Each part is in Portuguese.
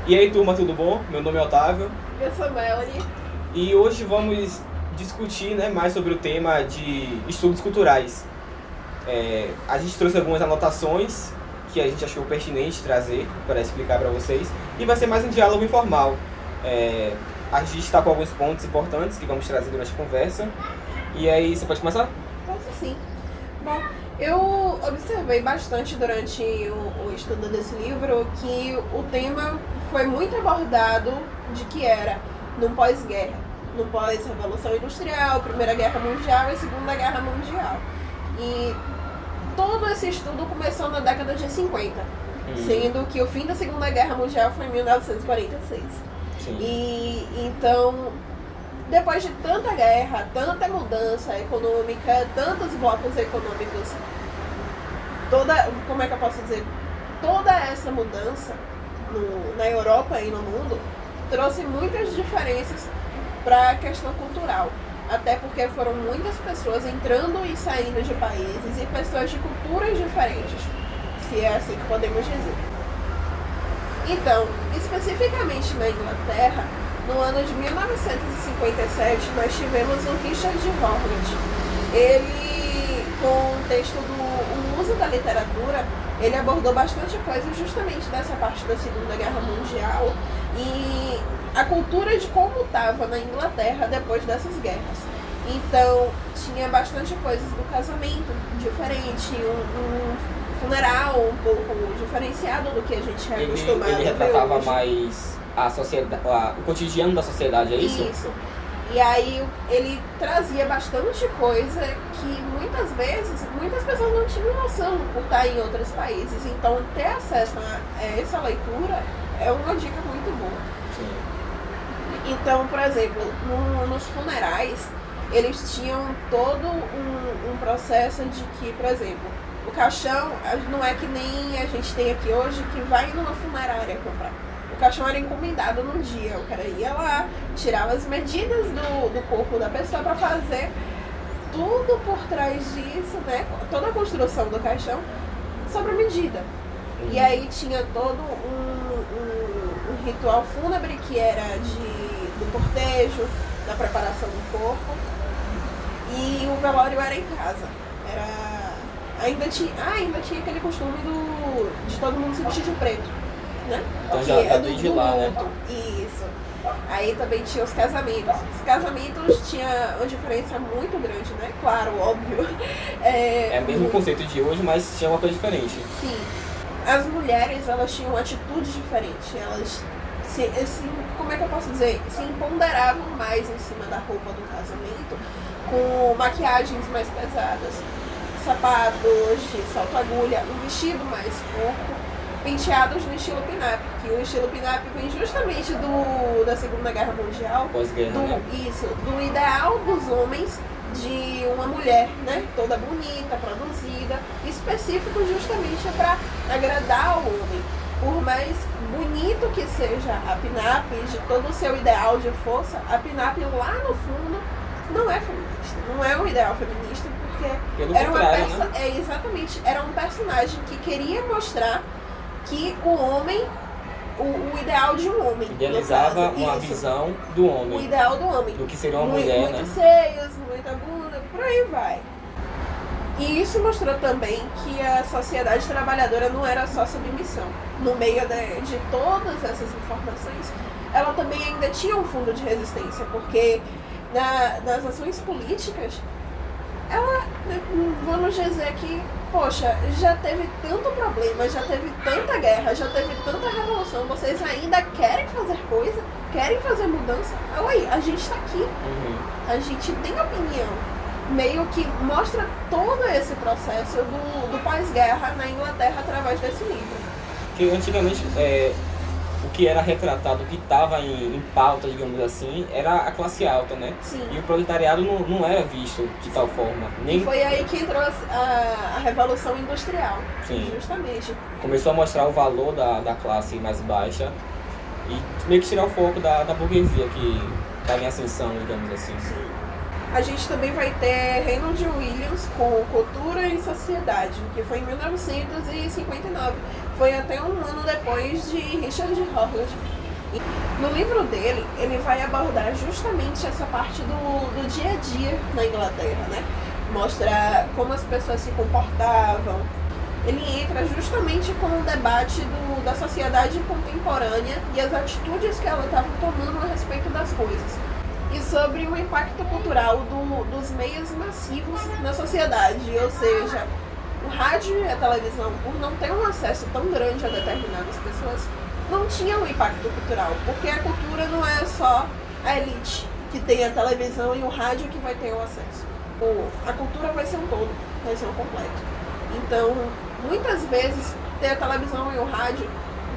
E aí, turma, tudo bom? Meu nome é Otávio. Eu sou Melanie. E hoje vamos discutir, né, mais sobre o tema de estudos culturais. A gente trouxe algumas anotações que a gente achou pertinente trazer para explicar para vocês. E vai ser mais um diálogo informal. A gente está com alguns pontos importantes que vamos trazer durante a conversa. E aí, você pode começar? Posso sim. Bom, eu observei bastante durante o estudo desse livro que o tema foi muito abordado de que era no pós-guerra, no pós-revolução industrial, Primeira Guerra Mundial e Segunda Guerra Mundial. E todo esse estudo começou na década de 50, sendo que o fim da Segunda Guerra Mundial foi em 1946. Sim. E então, depois de tanta guerra, tanta mudança econômica, tantos blocos econômicos, toda essa mudança na Europa e no mundo trouxe muitas diferenças para a questão cultural. Até porque foram muitas pessoas entrando e saindo de países e pessoas de culturas diferentes, se é assim que podemos dizer. Então, especificamente na Inglaterra, no ano de 1957, nós tivemos o Richard Hornet. Ele, com o texto do uso da literatura, ele abordou bastante coisa justamente dessa parte da Segunda Guerra Mundial e a cultura de como estava na Inglaterra depois dessas guerras. Então, tinha bastante coisas do casamento diferente, um funeral um pouco diferenciado do que a gente é acostumado a ver. Ele retratava mais a sociedade, o cotidiano da sociedade, é isso? Isso. E aí ele trazia bastante coisa que muitas vezes, muitas pessoas não tinham noção por estar em outros países. Então ter acesso a essa leitura é uma dica muito boa. Sim. Então, por exemplo, nos funerais, eles tinham todo um processo de que, por exemplo, o caixão não é que nem a gente tem aqui hoje, que vai numa funerária comprar. O caixão era encomendado num dia, o cara ia lá, tirava as medidas do corpo da pessoa para fazer tudo por trás disso, né? Toda a construção do caixão sobre a medida. E aí tinha todo um ritual fúnebre que era do cortejo, da preparação do corpo. E o velório era em casa. Ainda tinha aquele costume de todo mundo se vestir de preto. Né? Então já do de lá, né? Isso. Aí também tinha os casamentos. Os casamentos tinha uma diferença muito grande, né? Claro, óbvio. É o mesmo conceito de hoje, mas tinha uma coisa diferente. Sim. As mulheres, elas tinham uma atitude diferente. Elas como é que eu posso dizer? Se empoderavam mais em cima da roupa do casamento, com maquiagens mais pesadas, sapatos de salto-agulha, um vestido mais curto, penteados no estilo pin-up, que o estilo pin-up vem justamente da Segunda Guerra Mundial, pós-guerra, né? do ideal dos homens de uma mulher, né, toda bonita, produzida, específico justamente para agradar o homem. Por mais bonito que seja a pin-up, de todo o seu ideal de força, a pin-up lá no fundo não é feminista, não é um ideal feminista, porque era um personagem que queria mostrar que o homem, o ideal de um homem, idealizava uma visão do homem. O ideal do homem. Do que seria uma mulher, né? Muitos seios, muita bunda, por aí vai. E isso mostrou também que a sociedade trabalhadora não era só submissão. No meio de todas essas informações, ela também ainda tinha um fundo de resistência, porque nas ações políticas, vamos dizer que, poxa, já teve tanto problema, já teve tanta guerra, já teve tanta revolução, vocês ainda querem fazer coisa, querem fazer mudança? Oi, a gente tá aqui, a gente tem opinião. Meio que mostra todo esse processo do pós-guerra na Inglaterra através desse livro. Que antigamente, o que era retratado, o que estava em pauta, digamos assim, era a classe alta, né? Sim. E o proletariado não era visto de tal forma. E foi aí que entrou a Revolução Industrial. Sim. Justamente. Começou a mostrar o valor da classe mais baixa e meio que tirar o foco da burguesia que estava em ascensão, digamos assim. Sim. A gente também vai ter Reynold Williams com Cultura e Sociedade, que foi em 1959. Foi até um ano depois de Richard Horland. No livro dele, ele vai abordar justamente essa parte do dia a dia na Inglaterra, né? Mostra como as pessoas se comportavam. Ele entra justamente com o debate da sociedade contemporânea e as atitudes que ela estava tomando a respeito das coisas. E sobre o impacto cultural dos meios massivos na sociedade, ou seja, o rádio e a televisão, por não ter um acesso tão grande a determinadas pessoas, não tinha um impacto cultural, porque a cultura não é só a elite que tem a televisão e o rádio que vai ter o acesso. A cultura vai ser um todo, vai ser um completo. Então, muitas vezes, ter a televisão e o rádio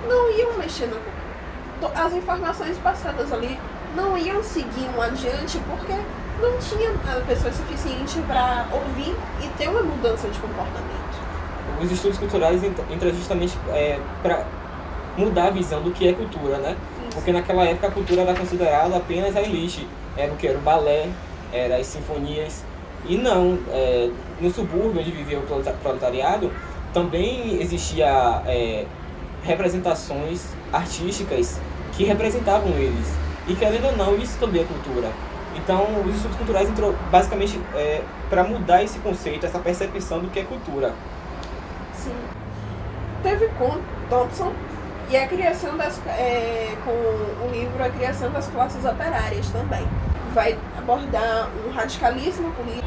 não iam mexer na cultura. As informações passadas ali não iam seguir adiante porque não tinha pessoa suficiente para ouvir e ter uma mudança de comportamento. Os estudos culturais entram justamente para mudar a visão do que é cultura, né? Isso. Porque naquela época a cultura era considerada apenas a elite, era o que? Era o balé, era as sinfonias, e não, no subúrbio onde vivia o proletariado, também existia representações artísticas que representavam eles, e querendo ou não, isso também é cultura. Então, os estudos culturais entrou basicamente para mudar esse conceito, essa percepção do que é cultura. Sim. Teve com Thompson e a criação com o livro A Criação das Classes Operárias também. Vai abordar um radicalismo político,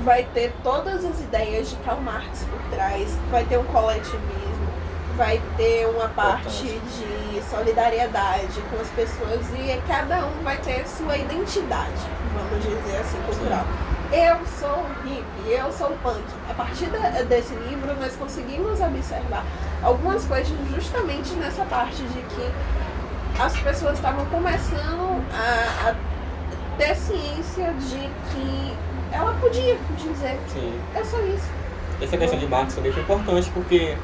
vai ter todas as ideias de Karl Marx por trás, vai ter um coletivismo, vai ter uma parte de solidariedade com as pessoas e cada um vai ter sua identidade, vamos dizer assim, cultural. Sim. Eu sou hippie, eu sou punk. A partir desse livro nós conseguimos observar algumas coisas justamente nessa parte de que as pessoas estavam começando a ter ciência de que ela podia dizer, sim, eu sou isso. Essa questão de Marx também foi importante porque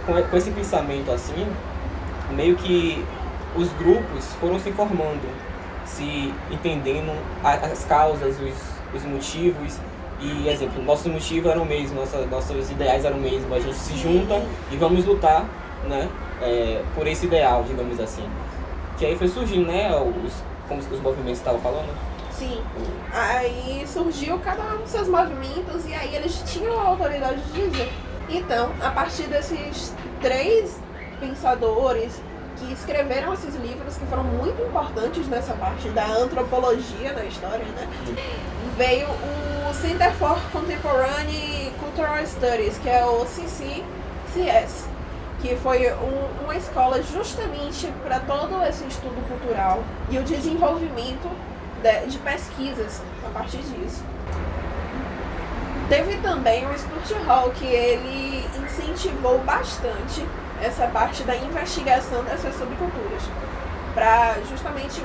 com esse pensamento assim, meio que os grupos foram se formando, se entendendo as causas, os motivos. E, exemplo, nossos motivos eram o mesmo, nossos ideais eram o mesmo. A gente se junta e vamos lutar, né, por esse ideal, digamos assim. Que aí foi surgindo, né, como os movimentos estavam falando. Sim. Aí surgiu cada um dos seus movimentos e aí eles tinham a autoridade de dizer. Então, a partir desses 3 pensadores que escreveram esses livros, que foram muito importantes nessa parte da antropologia da história, né? Veio o Center for Contemporary Cultural Studies, que é o CCCS, que foi uma escola justamente para todo esse estudo cultural e o desenvolvimento de pesquisas a partir disso. Teve também o Stuart Hall, que ele incentivou bastante essa parte da investigação dessas subculturas, para justamente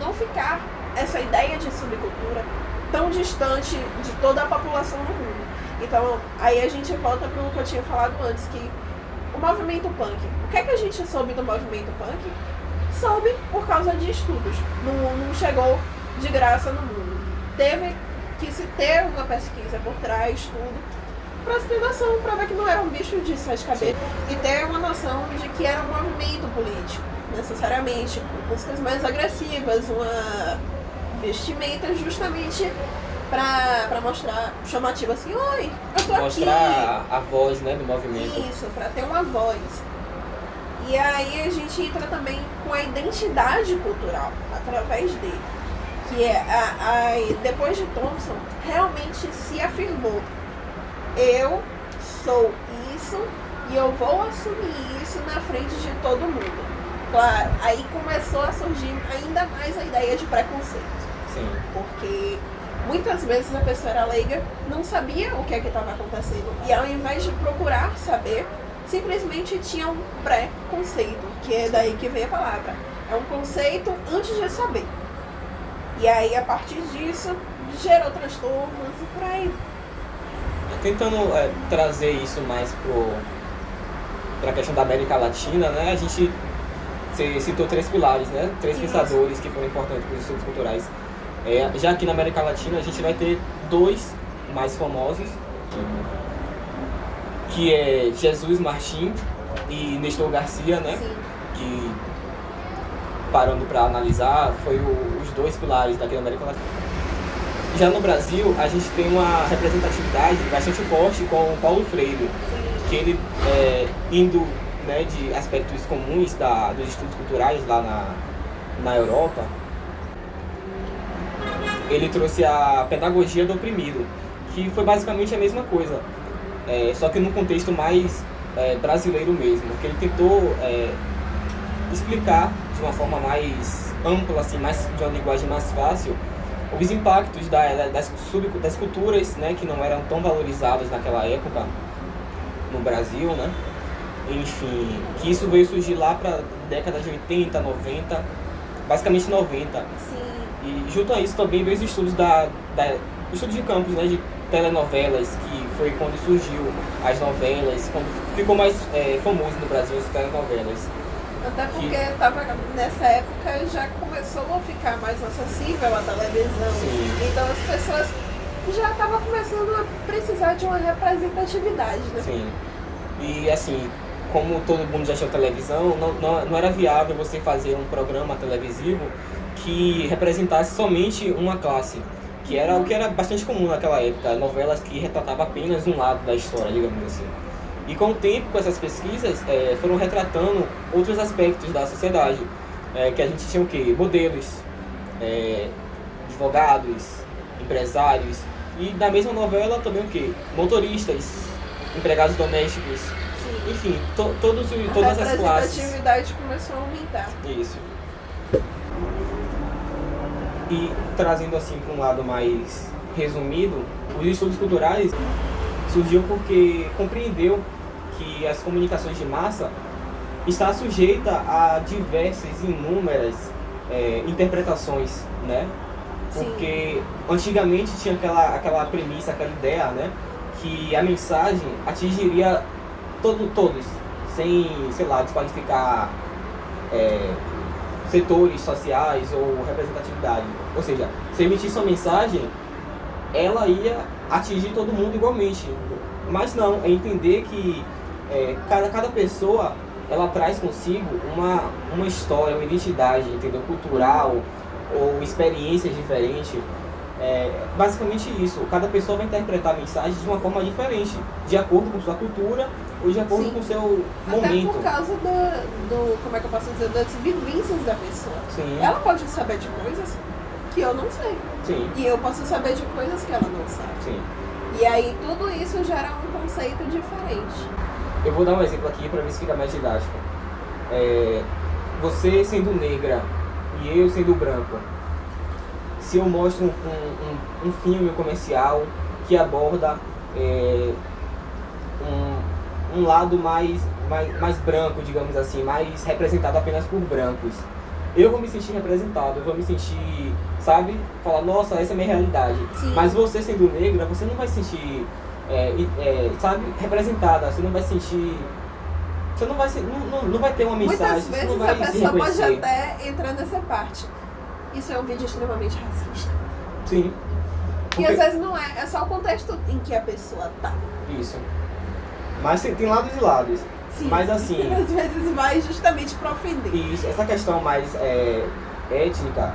não ficar essa ideia de subcultura tão distante de toda a população do mundo. Então, aí a gente volta para o que eu tinha falado antes, que o movimento punk, o que é que a gente soube do movimento punk? Soube por causa de estudos, não chegou de graça no mundo. Teve que se ter uma pesquisa por trás, tudo, para se ter noção, para ver que não era um bicho de 7 cabeças, e ter uma noção de que era um movimento político, necessariamente, com músicas mais agressivas, uma vestimenta justamente para mostrar chamativo assim, oi, eu tô mostrar aqui. Mostrar a voz, né, do movimento. Isso, para ter uma voz. E aí a gente entra também com a identidade cultural, através dele. Que depois de Thompson, realmente se afirmou, eu sou isso e eu vou assumir isso na frente de todo mundo. Claro, aí começou a surgir ainda mais a ideia de preconceito. Sim. Porque muitas vezes a pessoa era leiga, não sabia o que estava acontecendo. E ao invés de procurar saber, simplesmente tinha um preconceito, que é daí que vem a palavra. É um conceito antes de saber. E aí, a partir disso, gerou transtornos e por aí. Tentando trazer isso mais para a questão da América Latina, né? A gente citou 3 pilares, né? 3 pensadores que foram importantes para os estudos culturais. Já aqui na América Latina a gente vai ter dois mais famosos, que é Jesus Martín e Nestor Garcia, né? Sim. Que, parando para analisar, foi os dois pilares daqui da América Latina. Já no Brasil, a gente tem uma representatividade bastante forte com o Paulo Freire, que ele, indo, né, de aspectos comuns dos estudos culturais lá na Europa, ele trouxe a pedagogia do oprimido, que foi basicamente a mesma coisa, só que num contexto mais brasileiro mesmo, que ele tentou explicar de uma forma mais ampla, assim, de uma linguagem mais fácil, os impactos das culturas, né, que não eram tão valorizadas naquela época no Brasil, né? Enfim, que isso veio surgir lá para década de 80, 90, basicamente 90. Sim. E junto a isso também veio os estudos estudos de campos, né, de telenovelas, que foi quando surgiu as novelas, quando ficou mais famoso no Brasil as telenovelas. Até porque nessa época já começou a ficar mais acessível a televisão. Sim. Então as pessoas já estavam começando a precisar de uma representatividade, né? Sim. E assim, como todo mundo já tinha televisão, não era viável você fazer um programa televisivo que representasse somente uma classe, que era o que era bastante comum naquela época, novelas que retratavam apenas um lado da história, digamos assim. E com o tempo, com essas pesquisas, foram retratando outros aspectos da sociedade, que a gente tinha o quê? Modelos, advogados, empresários, e na mesma novela também o quê? Motoristas, empregados domésticos, Sim. enfim, todas as classes. A representatividade começou a aumentar. Isso. E trazendo assim para um lado mais resumido, os estudos culturais surgiu porque compreendeu que as comunicações de massa está sujeita a diversas e inúmeras interpretações, né? Porque antigamente tinha aquela premissa, aquela ideia, né? Que a mensagem atingiria todos, sem, sei lá, desqualificar setores sociais ou representatividade. Ou seja, se emitisse uma mensagem, ela ia atingir todo mundo igualmente. Mas não, é entender que cada pessoa, ela traz consigo uma história, uma identidade, entendeu? Cultural ou experiências diferentes. Basicamente isso, cada pessoa vai interpretar a mensagem de uma forma diferente, de acordo com sua cultura ou de acordo com o seu momento. Até por causa como é que eu posso dizer, das vivências da pessoa. Sim. Ela pode saber de coisas que eu não sei. Sim. E eu posso saber de coisas que ela não sabe. Sim. E aí tudo isso gera um conceito diferente. Eu vou dar um exemplo aqui para ver se fica mais didático. Você sendo negra e eu sendo branco, se eu mostro um filme comercial que aborda um lado mais branco, digamos assim, mais representado apenas por brancos, eu vou me sentir representado, eu vou me sentir, sabe, falar, nossa, essa é a minha realidade. Sim. Mas você sendo negra, você não vai se sentir, sabe, representada, você não vai sentir, você não vai ter uma mensagem, Muitas você não vezes vai a se pessoa pode reconhecer. até entrar nessa parte. Isso é um vídeo extremamente racista. Sim. E às vezes não é só o contexto em que a pessoa tá. Isso. Mas tem lados e lados. Sim. Mas assim, Às vezes vai justamente pra ofender. isso, essa questão mais étnica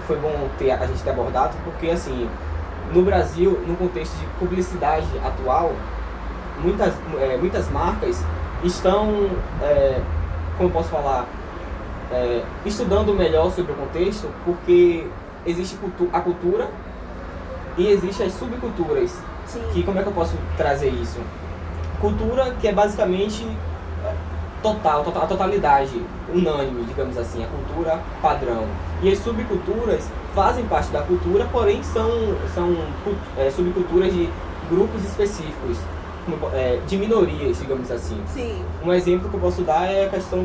foi bom a gente ter abordado, porque assim, no Brasil, no contexto de publicidade atual, muitas marcas estão, como eu posso falar, estudando melhor sobre o contexto, porque existe a cultura e existem as subculturas. Sim. Que, como é que eu posso trazer isso? Cultura que é basicamente a totalidade, unânime, digamos assim, a cultura padrão. E as subculturas fazem parte da cultura, porém são subculturas de grupos específicos, de minorias, digamos assim. Sim. Um exemplo que eu posso dar é a questão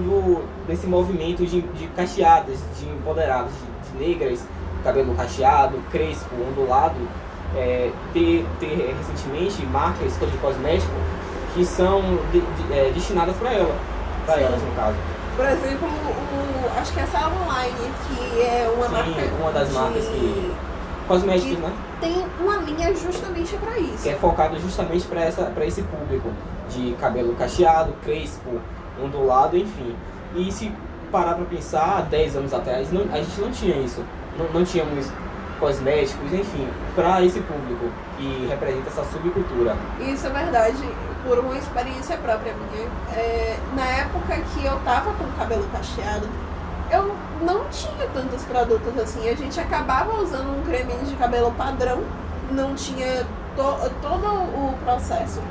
desse movimento de cacheadas, de empoderadas, de negras, cabelo cacheado, crespo, ondulado, ter recentemente marcas de cosmético que são destinadas para elas, no caso. Por exemplo, acho que é a Salon Line, que é uma Sim, marca uma das marcas Cosméticos, né? Tem uma linha justamente para isso. Que é focado justamente para esse público de cabelo cacheado, crespo, ondulado, enfim. E se parar para pensar, há 10 anos atrás, a gente não tinha isso. Não tínhamos cosméticos, enfim, para esse público que representa essa subcultura. Isso é verdade, por uma experiência própria minha. Na época que eu tava com o cabelo cacheado, eu não tinha tantos produtos assim. A gente acabava usando um creme de cabelo padrão, não tinha todo o processo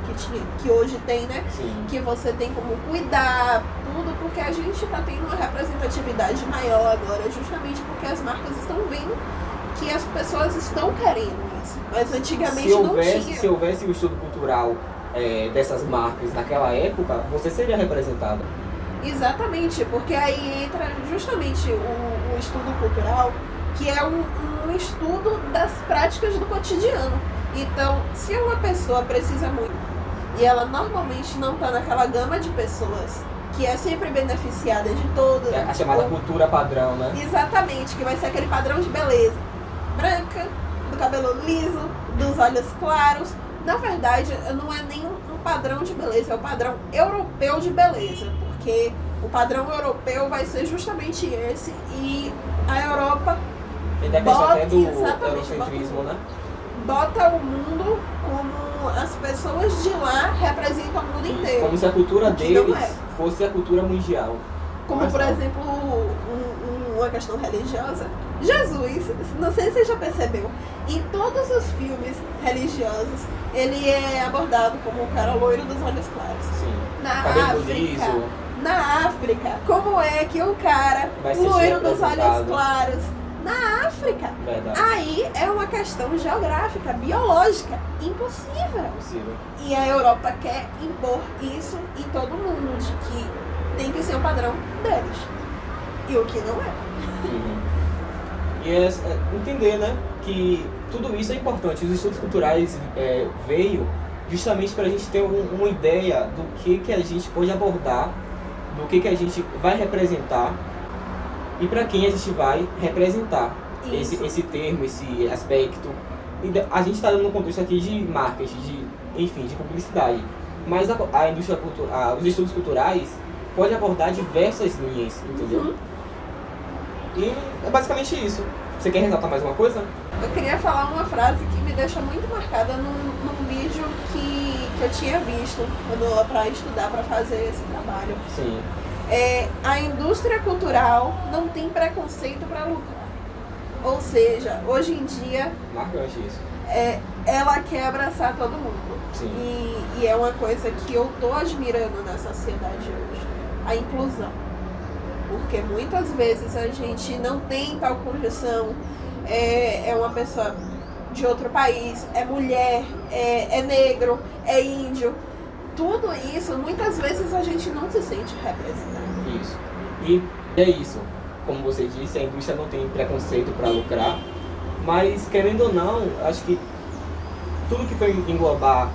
que hoje tem, né? Sim. Que você tem como cuidar, tudo, porque a gente tá tendo uma representatividade maior agora, justamente porque as marcas estão vendo que as pessoas estão querendo isso. Mas antigamente não tinha. Se houvesse o estudo cultural dessas marcas naquela época, você seria representada. Exatamente, porque aí entra justamente o estudo cultural, que é um estudo das práticas do cotidiano. Então, se uma pessoa precisa muito e ela normalmente não está naquela gama de pessoas que é sempre beneficiada de todas. A chamada cultura padrão, né? Exatamente, que vai ser aquele padrão de beleza branca, do cabelo liso, dos olhos claros. Na verdade, não é nem um padrão de beleza, é o padrão europeu de beleza, porque o padrão europeu vai ser justamente esse, e a Europa Tem a questão até do eurocentrismo, né? Bota o mundo como as pessoas de lá representam o mundo inteiro. Como se a cultura deles é. fosse a cultura mundial. Como, por exemplo, uma questão religiosa. Jesus, não sei se você já percebeu, em todos os filmes religiosos, ele é abordado como o cara loiro dos olhos claros. Sim. Na Cabelo África, liso. na África, como é que o cara loiro dos olhos claros na África? Verdade. Aí é uma questão geográfica, biológica, impossível. Possível. E a Europa quer impor isso em todo mundo, de que tem que ser o padrão deles. E o que não é. Uhum. E entender, né, que tudo isso é importante. Os estudos culturais veio justamente para a gente ter uma ideia do que a gente pode abordar, do que a gente vai representar e para quem a gente vai representar esse termo, esse aspecto. E a gente está dando um contexto aqui de marketing, de publicidade. Mas a indústria os estudos culturais podem abordar diversas linhas, entendeu? Uhum. E é basicamente isso. Você quer ressaltar mais uma coisa? Eu queria falar uma frase que me deixa muito marcada num vídeo que eu tinha visto para estudar, para fazer esse trabalho. Sim. A indústria cultural não tem preconceito para lucrar. Ou seja, hoje em dia, Marcante isso. ela quer abraçar todo mundo. Sim. E é uma coisa que eu tô admirando na sociedade hoje. A inclusão. Porque muitas vezes a gente não tem tal condição, é uma pessoa de outro país, é mulher, é negro, é índio. Tudo isso, muitas vezes a gente não se sente representado. Isso. E é isso. Como você disse, a indústria não tem preconceito para lucrar, mas querendo ou não, acho que tudo que foi englobar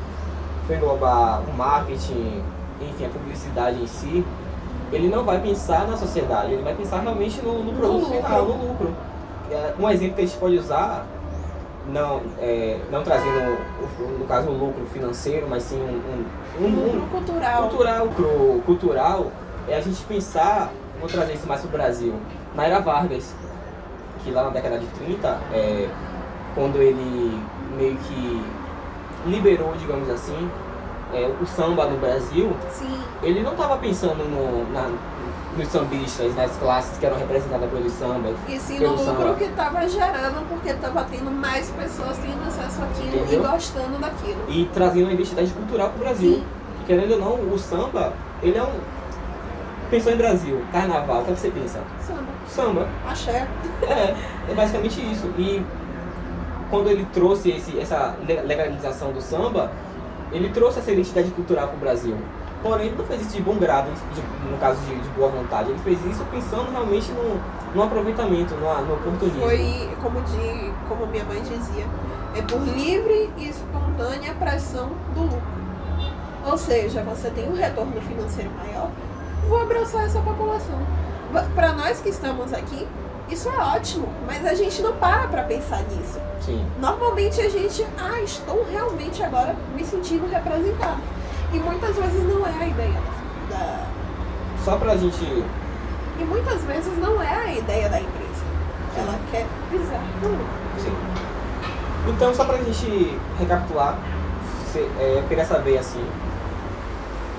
o marketing, enfim, a publicidade em si, ele não vai pensar na sociedade, ele vai pensar realmente no produto final, no lucro. Um exemplo que a gente pode usar, não trazendo, no caso, o lucro financeiro, mas sim um lucro cultural. Cultural é a gente pensar, vou trazer isso mais para o Brasil, na Era Vargas, que lá na década de 30, quando ele meio que liberou, digamos assim, o samba no Brasil. Sim. Ele não estava pensando nos sambistas, nas classes que eram representadas pelos sambas. E sim no lucro que estava gerando, porque estava tendo mais pessoas tendo acesso àquilo. Entendeu? E gostando daquilo. E trazendo uma identidade cultural para o Brasil. Sim. E, querendo ou não, o samba, ele é um... Pensou em Brasil, carnaval, o que você pensa? Samba. Axé. É basicamente isso. E quando ele trouxe essa legalização do samba, ele trouxe essa identidade cultural para o Brasil. Porém, ele não fez isso de bom grado, no caso de boa vontade. Ele fez isso pensando realmente no aproveitamento, no oportunismo. Foi, como minha mãe dizia, por livre e espontânea pressão do lucro. Ou seja, você tem um retorno financeiro maior, vou abraçar essa população. Para nós que estamos aqui, Isso é ótimo, mas a gente não para pensar nisso. Sim. Normalmente a gente, estou realmente agora me sentindo representado. E muitas vezes não é a ideia da... Só pra gente... E muitas vezes não é a ideia da empresa. Sim. Ela quer pisar no lucro. Sim. Então, só pra gente recapitular, eu queria saber, assim,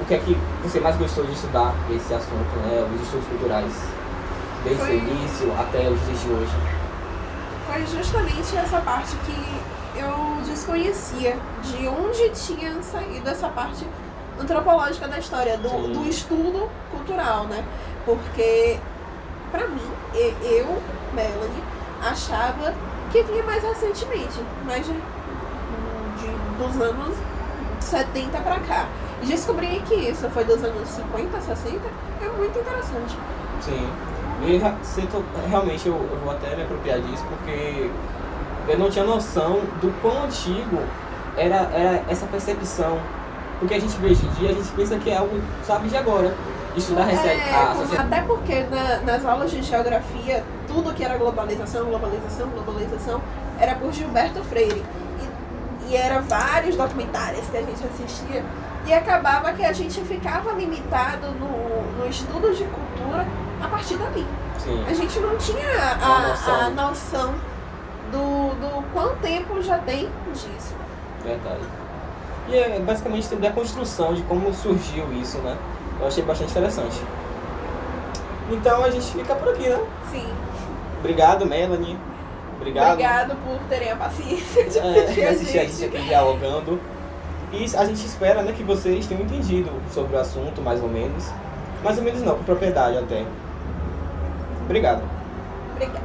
o que é que você mais gostou de estudar esse assunto, né, os estudos culturais, desde o início até os dias de hoje? Foi justamente essa parte que eu desconhecia, de onde tinha saído essa parte antropológica da história, do estudo cultural, né? Porque, pra mim, eu, Melanie, achava que vinha mais recentemente, mais dos anos 70 pra cá. E descobri que isso foi dos anos 50, 60, é muito interessante. Sim. E realmente eu vou até me apropriar disso, porque eu não tinha noção do quão antigo era essa percepção. Porque a gente vê hoje em dia, a gente pensa que é algo, sabe, de agora. Estudar recebe a sociedade. Até porque nas aulas de geografia, tudo que era globalização, era por Gilberto Freire. E era vários documentários que a gente assistia. E acabava que a gente ficava limitado no estudo de cultura a partir dali. Sim. A gente não tinha a noção do quanto tempo já tem disso. Verdade. E é basicamente entender a construção de como surgiu isso, né? Eu achei bastante interessante. Então a gente fica por aqui, né? Sim. Obrigado, Melanie. Obrigado por terem a paciência de assistir a gente aqui dialogando. E a gente espera, né, que vocês tenham entendido sobre o assunto, mais ou menos. Mais ou menos não, com propriedade até. Obrigado. Obrigada.